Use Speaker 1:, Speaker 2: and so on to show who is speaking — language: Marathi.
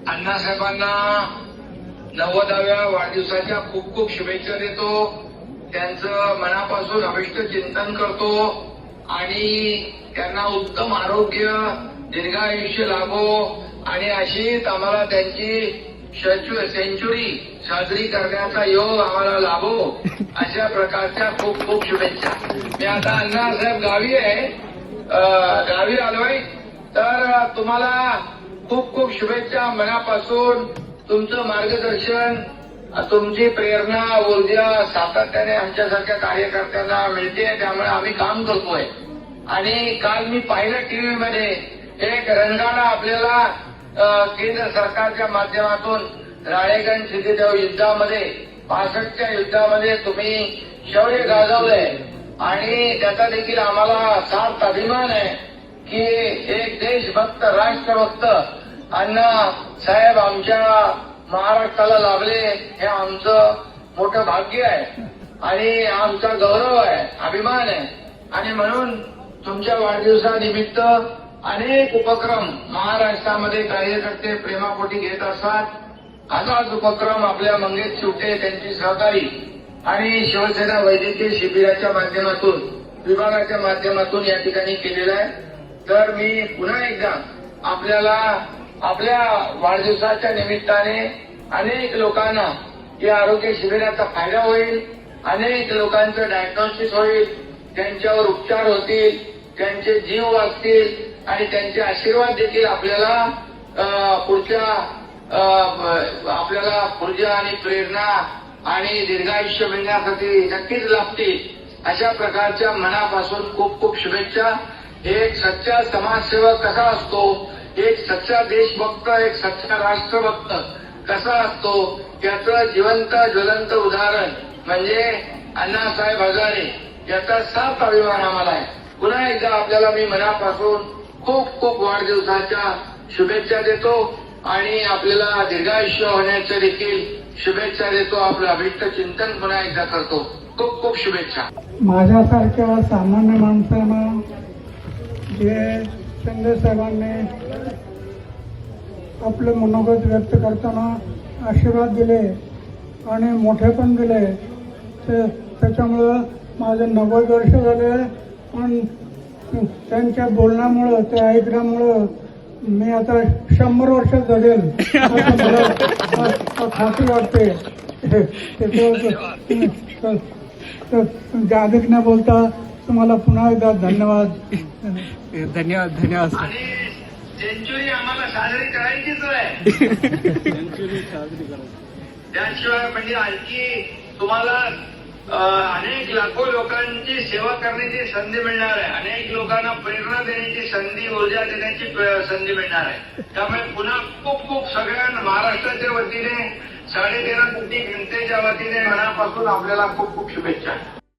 Speaker 1: अण्णासाहेबांना 90व्या वाढदिवसाच्या खूप खूप शुभेच्छा देतो. त्यांचं मनापासून अभिष्ट चिंतन करतो आणि त्यांना उत्तम आरोग्य, दीर्घायुष्य लाभो आणि अशीच आम्हाला त्यांची सेंचुरी साजरी करण्याचा योग आम्हाला लाभो, अशा प्रकारच्या खूप खूप शुभेच्छा. मी आता अण्णासाहेब गावी आहे, गावी आलोय, तर तुम्हाला खूप खूप शुभेच्छा मनापासून. तुमचं मार्गदर्शन, तुमची प्रेरणा, ऊर्जा सातत्याने आमच्यासारख्या कार्यकर्त्यांना मिळते, त्यामुळे आम्ही काम करतोय. आणि काल मी पाहिलं टीव्हीमध्ये एक रणगाडा आपल्याला केंद्र सरकारच्या माध्यमातून राळेगण सिद्धेदेव युद्धामध्ये 65च्या युद्धामध्ये तुम्ही शौर्य गाजवलंय आणि त्याचा देखील आम्हाला सार्थ अभिमान आहे की एक देशभक्त, राष्ट्रभक्त अण्णा साहेब आमच्या महाराष्ट्राला लाभले. हे आमचं मोठं भाग्य आहे आणि आमचा गौरव आहे, अभिमान आहे. आणि म्हणून तुमच्या वाढदिवसानिमित्त अनेक उपक्रम महाराष्ट्रामध्ये कार्यकर्ते प्रेमापोटी घेत असतात. असाच उपक्रम आपल्या मंगेश चिवटे, त्यांची सहकारी आणि शिवसेना वैद्यकीय शिबिराच्या माध्यमातून, विभागाच्या माध्यमातून या ठिकाणी केलेला आहे. तर मी पुन्हा एकदा आपल्याला आपल्या वाढदिवसाच्या निमित्ताने अनेक लोकांना या आरोग्य शिबिराचा फायदा होईल, अनेक लोकांचं डायग्नोसिस होईल, त्यांच्यावर उपचार होतील, त्यांचे जीव वाचतील आणि त्यांचे आशीर्वाद देखील आपल्याला आपल्याला ऊर्जा आणि प्रेरणा आणि दीर्घायुष्य मिळण्यासाठी नक्कीच लाभतील. अशा प्रकारच्या मनापासून खूप खूप शुभेच्छा. एक सच्चा समाजसेवक कसा असतो, एक सच्चा देशभक्त, एक सच्चा राष्ट्रभक्त कसा असतो, त्याचं जिवंत ज्वलंत उदाहरण म्हणजे अण्णासाहेब हजारे. याचा सार्थ अभिमान आम्हाला आहे. पुन्हा एकदा आपल्याला मी मनापासून खूप खूप वाढदिवसाच्या शुभेच्छा देतो आणि आपल्याला दीर्घायुष्य होण्याच्या देखील शुभेच्छा देतो. आपलं अभिष्ट चिंतन पुन्हा एकदा करतो. खूप खूप शुभेच्छा.
Speaker 2: माझ्यासारख्या सामान्य माणसांना जे शिंदे साहेबांनी आपले मनोगत व्यक्त करताना आशीर्वाद दिले आणि मोठेपण दिले, त्याच्यामुळं माझे 90 वर्ष झाले. पण त्यांच्या बोलण्यामुळं, ते ऐकण्यामुळं मी आता 100 वर्ष जगेल असं मला खात्री वाटते. अधिक न बोलता तुम्हाला पुन्हा एकदा धन्यवाद.
Speaker 1: धन्यवाद. आणि सेंचुरी आम्हाला साजरी करायचीच आहे. त्याशिवाय म्हणजे आणखी तुम्हाला अनेक लाखो लोकांची सेवा करण्याची संधी मिळणार आहे, अनेक लोकांना प्रेरणा देण्याची संधी, ऊर्जा देण्याची संधी मिळणार आहे. त्यामुळे पुन्हा खूप खूप सगळ्या महाराष्ट्राच्या वतीने 13.5 कोटी जनतेच्या वतीने मनापासून आपल्याला खूप खूप शुभेच्छा.